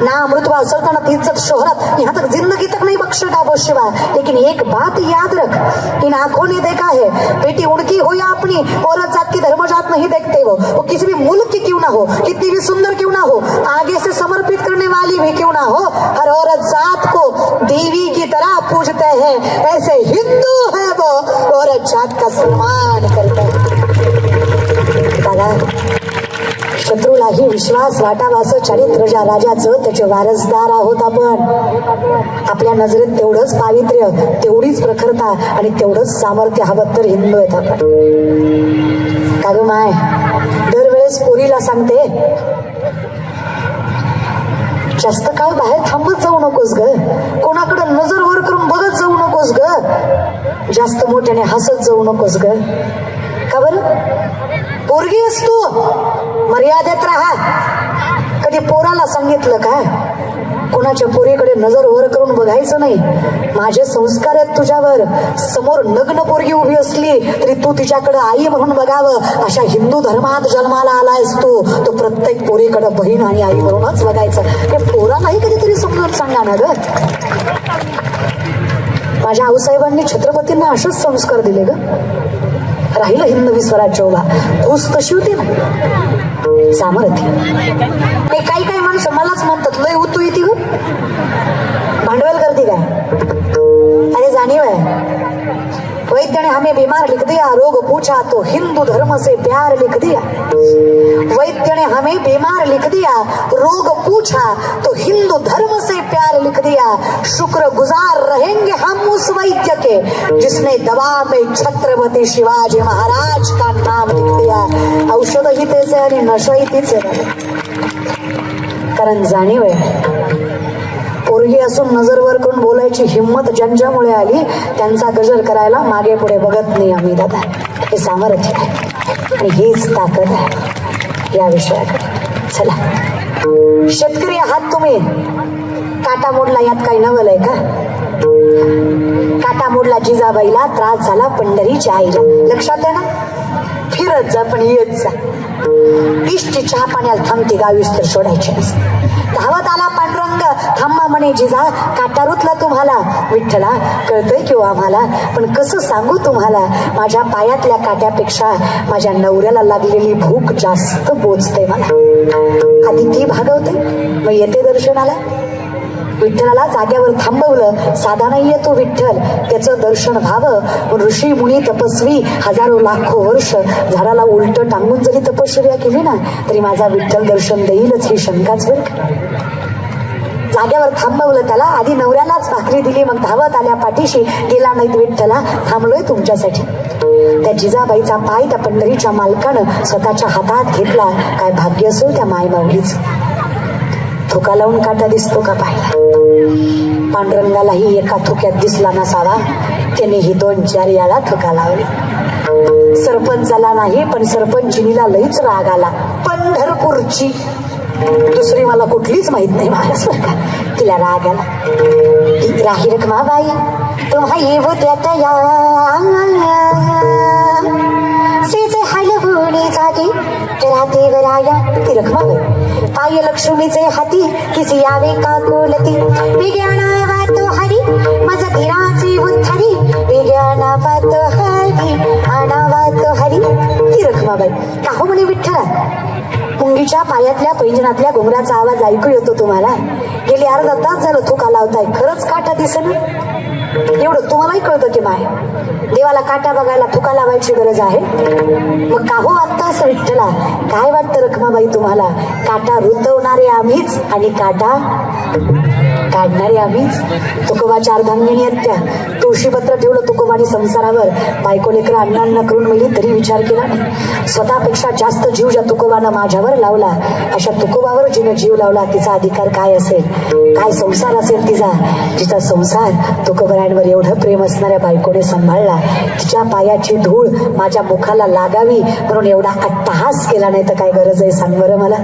नाम रुतबा सल्तनत इज्जत शोहरत यहाँ तक जिंदगी तक नहीं बख्शेगा वो शिवा. लेकिन एक बात याद रख, इन आंखों ने देखा है, बेटी उनकी हो या अपनी, औरत जात की धर्मजात नहीं देखते. वो किसी भी मुल्क की क्यों ना हो, कितनी भी सुंदर क्यों ना हो, आगे से समर्पित करने वाली भी क्यों ना हो, हर औरत जात को देवी की तरह पूजते हैं. ऐसे हिंदू है वो, औरत जात का सम्मान करते हैं. शत्रूलाही विश्वास वाटावाचं चारित्र्य ज्या राजाचं, त्याचे वारसदार आहोत आपण. आपल्या नजरेत तेवढंच पावित्र्य, तेवढीच प्रखरता आणि तेवढंच सामर्थ्य हवं तर हिंदू आहेत आपण. का गं माय, दरवेळेस पोरीला सांगते, जास्त काळ बाहेर थांबत जाऊ नकोस ग, कोणाकडे नजर वर करून बघत जाऊ नकोस ग, जास्त मोठ्याने हसत जाऊ नकोस ग. का बरं? पोरगी असतो, मर्यादेत राहा. कधी पोराला सांगितलं का कोणाच्या पोरीकडे नजर वर करून बघायचं नाही. माझे संस्कार आहेत तुझ्यावर. समोर नग्न पोरगी उभी असली तरी तू तिच्याकडे आई म्हणून बघावं. अशा हिंदू धर्मात जन्माला आलायस तू प्रत्येक पोरीकडे बहीण आणि आई म्हणूनच बघायचं. हे पोरालाही कधीतरी समजून सांगा ना ग. माझ्या आऊसाहेबांनी छत्रपतींना असेच संस्कार दिले ग. राहिलं हिंदवी स्वराज्य उभा. खूस कशी होती ना सामर्थ्य. हे काही काही माणसं मलाच म्हणतात लय उतू येते ग. भांडवल करते काय? अरे जाणीव आहे. वैद्य ने हमें बीमार लिख दिया, रोग पूछा तो हिंदू धर्म से प्यार लिख दिया. वैद्य ने हमें बीमार लिख दिया, रोग पूछा तो हिंदू धर्म से प्यार लिख दिया. शुक्र गुजार रहेंगे हम उस वैद्य के जिसने दवा में छत्रपति शिवाजी महाराज का नाम लिख दिया. औषध ही तेच आहे आणि नशाही तीच आहे. कारण जाणीव आहे. पोरगी असून नजरवर करून बोलायची हिंमत ज्यांच्यामुळे आली त्यांचा गजर करायला मागे पुढे बघत नाही आम्ही दादा. हे सामर्थ्य आहे आणि हीच ताकद आहे या विषयाकडे. चला शेतकरी आहात तुम्ही. काटा मोडला यात काही नवल आहे का? काटा मोडला जिजाबाईला, त्रास झाला पंढरीच्या आईला. लक्षात आहे ना? फिरत जा पण येत जा. इष्टी चहा पाण्याला थांबती गावीस तर सोडायची नसते. धावत आला पांडुरंग, थांबा म्हणे जिजा, काटा रुतला तुम्हाला. विठ्ठला कळतंय किंवा आम्हाला, पण कसं सांगू तुम्हाला. माझ्या पायातल्या काट्यापेक्षा माझ्या नवऱ्याला लागलेली भूक जास्त बोचते मला. आधी ती भागवते मग येते दर्शनाला. विठ्ठलाला जाग्यावर थांबवलं. साधा नाहीये तो विठ्ठल. त्याचं दर्शन व्हावं. ऋषी मुनी तपस्वी हजारो लाखो वर्ष झाडाला उलट टांगून जरी तपश्चर्या केली ना तरी माझा विठ्ठल दर्शन देईलच ही शंकाच बरं. जाग्यावर थांबवलं त्याला. आधी नवऱ्यालाच भाकरी दिली मग धावत आल्या पाठीशी. गेला नाहीत विठ्ठला, थांबलोय तुमच्यासाठी. त्या जिजाबाईचा पाय त्या पंढरीच्या मालकानं स्वतःच्या हातात घेतला. काय भाग्य असेल त्या मायमाऊलीच. थुका लावून काटा दिसतो का पाहिला. पांडुरंगालाही एका थुक्यात दिसला नसावा. त्याने ही 2-4 याला थुका लावली. सरपंचाला नाही पण सरपंचिनीला लईच राग आला. पंढरपूरची दुसरी मला कुठलीच माहित नाही महाराज बरं का. तिला राग आला. राही रखमाबाई तुम्हा येऊ त्यात या सेचे हलवणे जागे राते वराया. ती रखमाबाई पाय लक्ष्मीचे हाती किसी यावे का कोलती. विज्ञानावा तो हरी माझा धीराचे उथरी. विज्ञानावा तो हरी आणावा तो हरी. ती रखमाबाई का हो म्हणे विठ्ठला. मुंगीच्या पायातल्या पैंजणातल्या घुंगराचा आवाज ऐकू येतो तुम्हाला. गेली अर्धा तास झालं थुका लावताय. खरंच काटा दिसेना. एवढं तुम्हालाही कळतं की माय देवाला काटा बघायला थुका लावायची गरज आहे. मग का हो वाटतं असं विठ्ठला. काय वाटतं रखमाबाई तुम्हाला. काटा रुतवणारे आम्हीच आणि काटा काढणारे आम्हीच. तुकोबाच्या अर्धांगिनी आहेत त्या. तुळशीपत्र ठेवलं तुकोबानी संसारावर. बायको लेकर अण्णांना करून मिळली तरी विचार केला नाही. स्वतःपेक्षा जास्त जीव ज्या तुकोबानं माझ्यावर लावला अशा तुकोबावर जिने जीव लावला तिचा अधिकार काय असेल. काय संसार असेल तिचा. जिचा संसार तुकोबरांवर एवढं प्रेम असणाऱ्या बायकोने सांभाळला. तिच्या पायाची धूळ माझ्या मुखाला लागावी म्हणून एवढा अट्टहास केला नाही तर काय गरज आहे सांग बरं मला.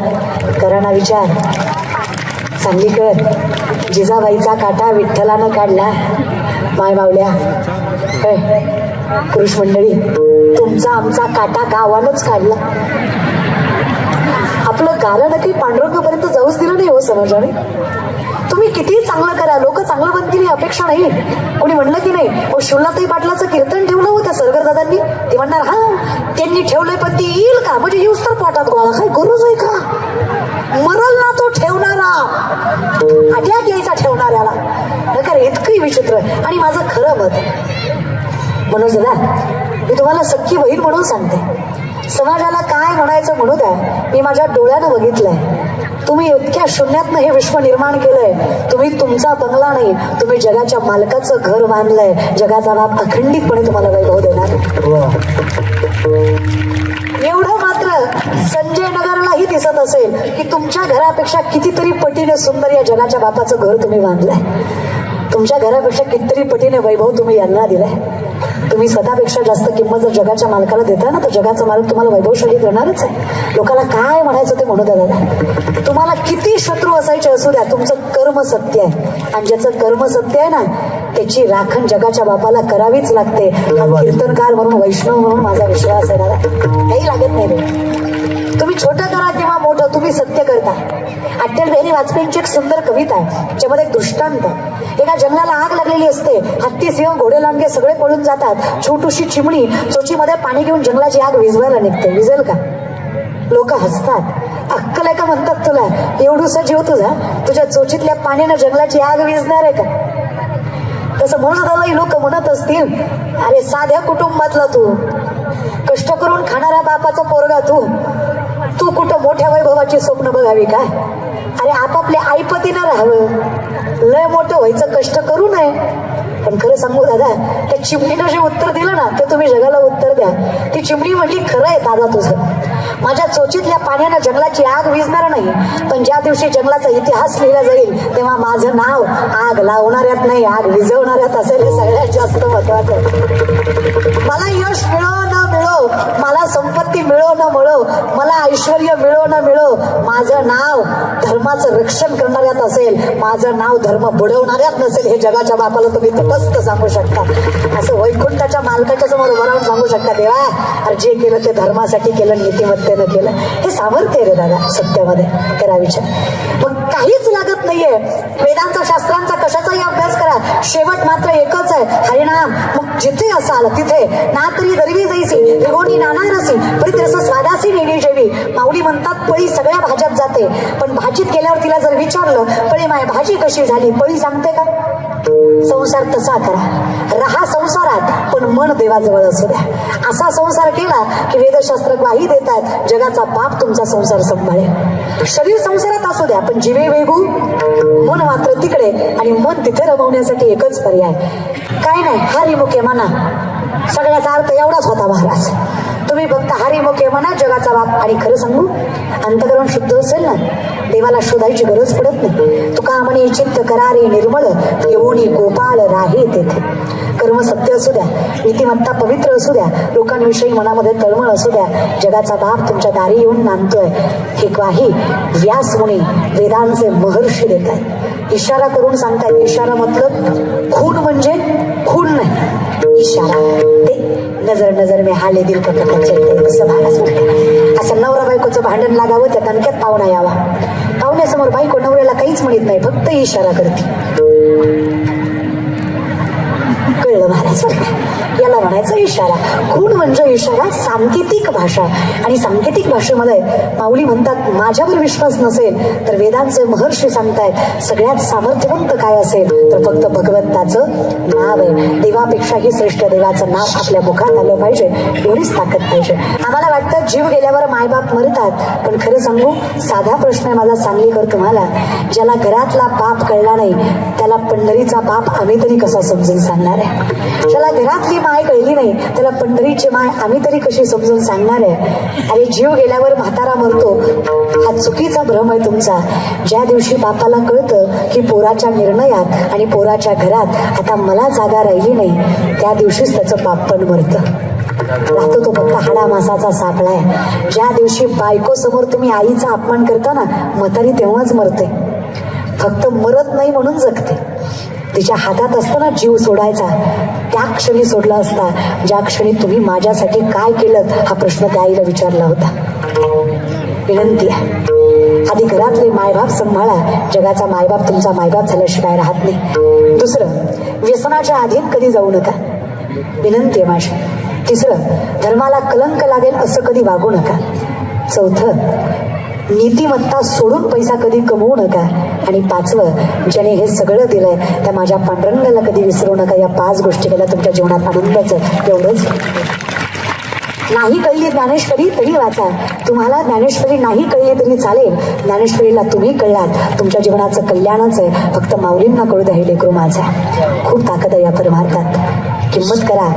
करा ना विचार. चांगली कर. जिजाबाईचा काटा विठ्ठलानं काढला. माय मावल्या पुरुष मंडळी तुमचा आमचा काटा गावानच काढला. आपलं गाणं नक्की पांडुरंगापर्यंत जाऊच दिलं नाही हो समाजाने. तुम्ही किती चांगलं करा लोक चांगलं बनतील ही अपेक्षा नाही. कोणी म्हणलं की नाही ओ शिवलाताई पाटलाचं कीर्तन ठेवलं होतं सरगरदादांनी. ते म्हणणार हा त्यांनी ठेवलंय पण ती येईल का म्हणजे येऊस तर पोटात गोळा. काय गरज आहे का. मरल ना तो ठेवणारा. आट्यात यायचा ठेवणाऱ्याला. नकार इतकंही विचित्र. आणि माझं खरं मत मनोज दादा मी तुम्हाला सख्खी बहीण म्हणून सांगते. समाजाला काय म्हणायचं म्हणू द्या. मी माझ्या डोळ्यानं बघितलंय. तुम्ही इतक्या शून्यातनं हे विश्व निर्माण केलंय. तुम्ही तुमचा बंगला नाही तुम्ही जगाच्या मालकाचं घर बांधलंय. जगाचा बाप अखंडितपणे तुम्हाला वैभव देणार. एवढं मात्र संजय नगरलाही दिसत असेल की तुमच्या घरापेक्षा कितीतरी पटीने सुंदर या जगाच्या बापाचं घर तुम्ही बांधलंय. तुमच्या घरापेक्षा कितीतरी पटीने वैभव तुम्ही यांना दिलाय. तुम्ही स्वतःपेक्षा जास्त किंमत जर जगाच्या मालकाला देता ना, तर जगाचा मालक तुम्हाला वैभवशाली करणारच आहे. लोकांना काय म्हणायचं ते म्हणू द्या दादा. तुम्हाला किती शत्रू असायचे असू द्या, तुमचं कर्म सत्य आहे. आणि ज्याचं कर्म सत्य आहे ना, त्याची राखण जगाच्या बापाला करावीच लागते. हा कीर्तनकार म्हणून, वैष्णव म्हणून माझा विश्वास आहे दादा. काही लागत नाही रे. तुम्ही छोटं करा किंवा मोठं, तुम्ही सत्य करता. अटल बिहारी वाजपेयींची एक सुंदर कविता आहे, त्याच्यामध्ये एक दृष्टांत. एका जंगलाला आग लागलेली असते. हत्ती, सिंह, घोडे, लांडगे सगळे पळून जातात. छोटूशी चिमणी चोचीमध्ये पाणी घेऊन जंगलाची आग विझवायला निघते. विझेल का? लोक हसतात. अक्कल आहे का म्हणतात तुला? एवढूसा जीव तुझा, तुझ्या चोचीतल्या पाण्यानं जंगलाची आग विझणार आहे का? तसं म्हणून लोक म्हणत असतील, अरे साध्या कुटुंबातला तू, कष्ट करून खाणाऱ्या बापाचा पोरगा तू कुठं मोठ्या वैभवाची स्वप्न बघावी का? अरे आपापल्या आईपतीनं राहावं, लय मोठं व्हायचं कष्ट करू नये. पण खरं सांगू दादा, त्या चिमणीनं जे उत्तर दिलं ना, ते तुम्ही जगाला उत्तर द्या. ती चिमणी म्हटली, खरं आहे दादा तुझं, माझ्या चोचीतल्या पाण्यानं जंगलाची आग विझणार नाही, पण ज्या दिवशी जंगलाचा इतिहास लिहिला जाईल तेव्हा माझं नाव आग लावणाऱ्यात नाही, आग विझवणाऱ्यात असेल. हे सगळ्यात जास्त महत्वाचं आहे. मला यश मिळो न मिळो, मला संपत्ती मिळो न मिळो, मला ऐश्वर्य मिळो न मिळो, माझं नाव धर्माचं रक्षण करणाऱ्यात असेल, माझं नाव धर्म बुडवणाऱ्यात नसेल. हे जगाच्या बापाला तुम्ही तटस्थ सांगू शकता. असं वैकुंठाच्या मालकाच्या समोर उभं राहून सांगू शकता, देवा अरे जे केलं ते धर्मासाठी केलं, नीतिमत्तेनं केलं. हे सामर्थ्य रे दादा सत्यामध्ये. करा विचार. मग काहीच लागत नाहीये. वेदांचा, शास्त्रांचा, कशाचाही अभ्यास करा, शेवट मात्र एकच आहे, हरिनाम. मग जिथे असाल तिथे ना तरी दरवी जैसी त्रिगोणी नाना रसी परितरस स्वादासी नेली जेवी. माऊली म्हणतात, पळी सगळ्या भाज्यात जाते, पण भाजीत गेल्यावर तिला जर विचारलं, पळी माय भाजी कशी झाली, पळी सांगते का? संसार तसा करा, राहा संसारात पण मन देवाजवळ असू द्या. असा संसार केला की वेदशास्त्र ग्वाही देतात, जगाचा बाप तुमचा संसार सांभाळेल. शरीर संसारात असू द्या, पण जीवे वेगू, मन मात्र तिकडे, आणि मन तिथे रमवण्यासाठी एकच पर्याय. काय नाही, हरिमुखे म्हणा. सगळ्याचा अर्थ एवढाच होता महाराज. तुम्ही फक्त हरिमुखे म्हणा, जगाचा बाप. आणि खरं सांगू, अंतकरण शुद्ध असेल ना, देवाला शोधायची गरज पडत नाही. तुका म्हणे, चित्त करारे निर्मळ, येऊनी गोपाळ राहे तेथे. कर्म सत्य असू द्या, नीतिमत्ता पवित्र असू द्या, लोकांविषयी मनामध्ये तळमळ असू द्या, जगाचा बाप तुमच्या दारी येऊन नांदतोय. हे ग्वाही व्यास मुनी वेदांचे महर्षी देत आहेत. इशारा करून सांगतायत. इशारा मतलब खून म्हणजे खून नाही, इशारा. ते नजर नजर में हाले दिल का पता चलते, असं महाराज म्हणतात. असं नवरा बायकोचं भांडण लागावं, त्या तणक्यात पाहुणा यावा. पाहुण्यासमोर बायको नवऱ्याला काहीच म्हणत नाही, फक्त इशारा करते. कळलं महाराज? याला म्हणायचं इशारा. खूण म्हणजे इशारा, सांकेतिक भाषा. आणि सांकेतिक भाषेमध्ये माऊली म्हणतात, माझ्यावर विश्वास नसेल तर वेदांचे महर्षी सांगतायत, सगळ्यात सामर्थ्यवंत काय असेल तर फक्त भगवंताचं नाव आहे. देवापेक्षाही श्रेष्ठ देवाचं नाव आपल्या मुखात आलं पाहिजे, एवढीच ताकद पाहिजे. आम्हाला वाटतं जीव गेल्यावर मायबाप मरतात, पण खरं सांगू, साधा प्रश्न आहे माझा सांगलीकर तुम्हाला. ज्याला घरातला बाप कळला नाही, त्याला पंढरीचा बाप आम्ही तरी कसा समजून सांगणार आहे? ज्याला घरातली माय कळली नाही, त्याला पंढरीची माय आम्ही तरी कशी समजून सांगणार आहे? अरे जीव गेल्यावर म्हातारा मरतो, हा चुकीचा भ्रम आहे तुमचा. ज्या दिवशी बापाला कळतं की पोराच्या निर्णयात आणि पोराच्या घरात आता मला जागा राहिली नाही, त्या दिवशीच त्याचं बाप पण मरतं. राहतो तो फक्त हाडा मासाचा सापळा आहे. ज्या दिवशी बायको समोर तुम्ही आईचा अपमान करता ना, म्हातारी तेव्हाच मरते. फक्त मरत नाही म्हणून जगते. तिच्या हातात असताना जीव सोडायचा, त्या क्षणी सोडला असता ज्या क्षणी तुम्ही माझ्यासाठी काय केलं हा प्रश्न त्या आईला विचारला होता. विनंती आहे, आधी घरातले मायबाप सांभाळा. जगाचा मायबाप तुमचा मायबाप झाल्याशिवाय राहत नाही. दुसरं, व्यसनाच्या अधीन कधी जाऊ नका, विनंती आहे माझी. तिसरं, धर्माला कलंक लागेल असं कधी वागू नका. चौथं, नीतिमत्ता सोडून पैसा कधी कमवू नका. आणि पाचवं, ज्याने हे सगळं दिलंय त्या माझ्या पांडुरंगाला कधी विसरू नका. या 5 गोष्टी केल्या तुमच्या जीवनात आनंदाचं. एवढंच. नाही कळली ज्ञानेश्वरी तरी वाचा. तुम्हाला ज्ञानेश्वरी नाही कळली तरी चालेल, ज्ञानेश्वरीला तुम्ही कळलात, तुमच्या जीवनाचं कल्याणच आहे. फक्त माऊलींना कळू द्या, हे लेकरू माझा. खूप ताकद आहे या परमार्थात. किंमत करा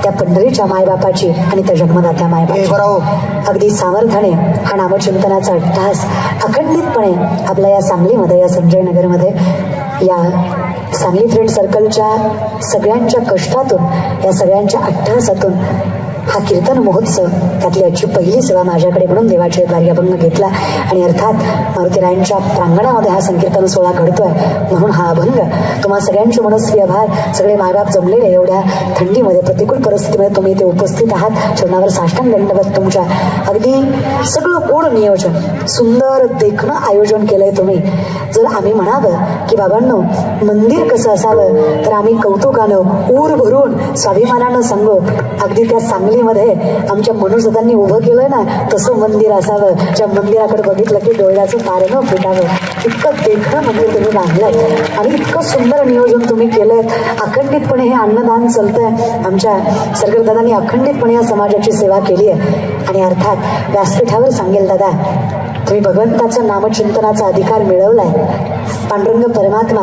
त्या पंढरीच्या मायबापाची आणि त्या जन्मदात्या मायबापाची. अगदी सामर्थ्याने हा नामचिंतनाचा अट्टहास अखंडितपणे आपल्या या सांगलीमध्ये, या संजय नगरमध्ये, या सांगली फ्रेंड सर्कलच्या सगळ्यांच्या कष्टातून, या सगळ्यांच्या अट्टहासातून हा कीर्तन महोत्सव त्यातली आजची पहिली सेवा माझ्याकडे म्हणून देवाचे अभंग घेतला. आणि अर्थात मारुतीरायांच्या प्रांगणामध्ये हा संकीर्तन सोहळा घडतोय म्हणून हा अभंग. तुम्हा सगळ्यांचे मनस्वी आभार. सगळे मायबाप जमलेले एवढ्या थंडीमध्ये, प्रतिकूल परिस्थितीमध्ये तुम्ही इथे उपस्थित आहात. चरणावर साष्टांग दंडवत तुमच्या. अगदी सगळं गोड नियोजन, सुंदर देखणं आयोजन केलंय तुम्ही. जर आम्ही म्हणावं की बाबांनो मंदिर कसं असावं, तर आम्ही कौतुकानं ऊर भरून स्वाभिमानानं सांगू, अगदी त्या सांगलीमध्ये आमच्या मनुसदांनी उभं केलंय ना, तसं मंदिर असावं. ज्या मंदिराकडे बघितलं की डोळ्याचं तारणं फुटावं, इतकं देखणं मंदिर तुम्ही बांधलंय आणि इतकं सुंदर नियोजन तुम्ही केलंय. अखंडितपणे हे अन्नदान चालतंय. आमच्या सरगरदादांनी अखंडितपणे या समाजाची सेवा केली आहे. आणि अर्थात व्यासपीठावर सांगेल दादा, तुम्ही भगवंताचं नामचिंतनाचा अधिकार मिळवलाय. पांडुरंग परमात्मा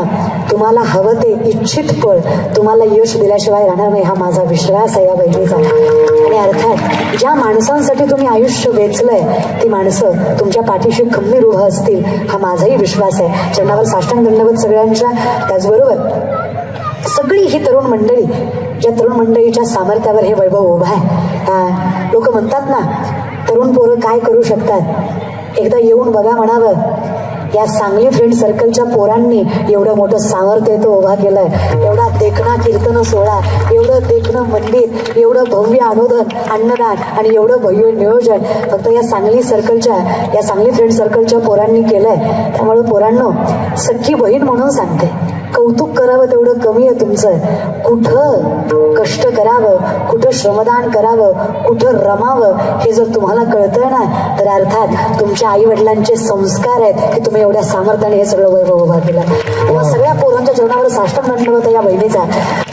तुम्हाला हवं ते इच्छित फळ तुम्हाला यश दिल्याशिवाय राहणार नाही, हा माझा विश्वास आहे या बहिणीचा. आणि अर्थात ज्या माणसांसाठी तुम्ही आयुष्य वेचलंय ती माणसं तुमच्या पाठीशी खंबीर उभं असतील, हा माझाही विश्वास आहे. चरणावर साष्टांग दंडवत सगळ्यांच्या. त्याचबरोबर सगळी ही तरुण मंडळी, ज्या तरुण मंडळीच्या सामर्थ्यावर हे वैभव उभं आहे. लोक म्हणतात ना, तरुण पोरं काय करू शकतात, एकदा येऊन बघा म्हणावं. या सांगली फ्रेंड सर्कलच्या पोरांनी एवढं मोठं सामर्थ्य तो उभा केलंय. एवढा देखणा कीर्तन सोहळा, एवढं देखणं मंदिर, एवढं भव्य अन्नदान आणि एवढं भव्य नियोजन फक्त या सांगली फ्रेंड सर्कलच्या पोरांनी केलंय. त्यामुळे पोरांनो, सख्खी बहीण म्हणून सांगते, कौतुक करावं तेवढं कमी आहे तुमचं. कुठं कष्ट करावं, कुठं श्रमदान करावं, कुठं रमावं हे जर तुम्हाला कळतंय ना, तर अर्थात तुमच्या आई वडिलांचे संस्कार आहेत की तुम्ही एवढ्या सामर्थ्याने हे सगळं वैभव उभा केलं. तेव्हा सगळ्या पोरांच्या चरणावर साष्टांग दंडवत या बहिणीचा.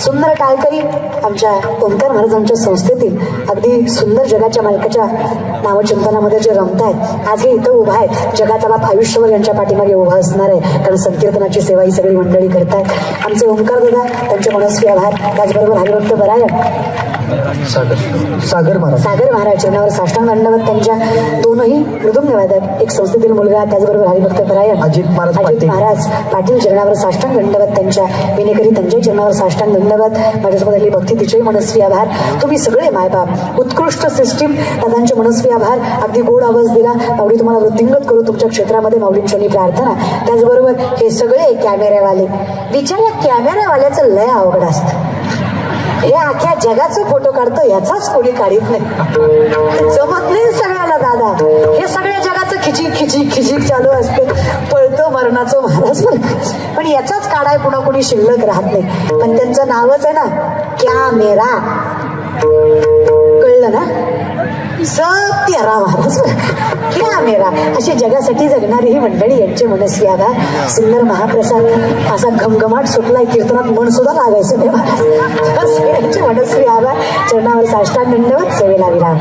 सुंदर टाळकरी आमच्या ओंकार महाराजांच्या संस्थेतील अगदी सुंदर जगाच्या मालकाच्या नामचिंतनामध्ये जे रमतायत, आज हे इथं उभा आहेत. जगाचा बाप आयुष्यभर यांच्या पाठीमागे उभा असणार आहे, कारण संकीर्तनाची सेवा ही सगळी मंडळी करतात. आमचे ओंकार दादा, त्यांचे मनस्वी आभार. त्याचबरोबर हरिभक्त बरायण सागर महाराज चरणावर साष्टांग दंडवत त्यांच्या दोनही मृदुंग वादक, एक संस्थेतील मुलगा, त्याचबरोबर हरिभक्त बरायण अजित महाराज पाटील चरणावर साष्टांग दंडवत त्यांच्या. विनेकरी त्यांच्याही चरणावर साष्टांग दंडवत. माझ्यासोबत भक्ती तिचेही मनस्वी आभार. तुम्ही सगळे मायबाप, उत्कृष्ट सिस्टीम, दादांचे मनस्वी आभार. अगदी गोड आवाज दिला. माऊली तुम्हाला वृद्धिंगत करू तुमच्या क्षेत्रामध्ये, माऊलींची प्रार्थना. त्याचबरोबर हे सगळे कॅमेऱ्यावाले, बिचाऱ्या कॅमेऱ्यावाल्याचं लय अवघड असतं. हे अख्ख्या जगाचं फोटो काढतो, याचाच कोणी काढीत नाही. जमत नाही सगळ्याला दादा. हे सगळ्या जगाचं खिचिक चालू असते, पळतो मरणाचं महाराज. पण याचाच काढाय पुन्हा कोणी शिल्लक राहत नाही. पण त्यांचं नावच आहे ना, कॅमेरा. कळलं ना, सत्यारा महाराज, कॅमेरा. अशी जगासाठी जगणारी ही मंडळी, यांचे मनस्वी आभार. सुंदर महाप्रसाद असा घमघमाट सुटलाय, कीर्तनात मन सुद्धा लागायचं नाही महाराज. यांचे मनस्वी आभार. चरणावर साष्टांग दंडवत, सेवेला विराम.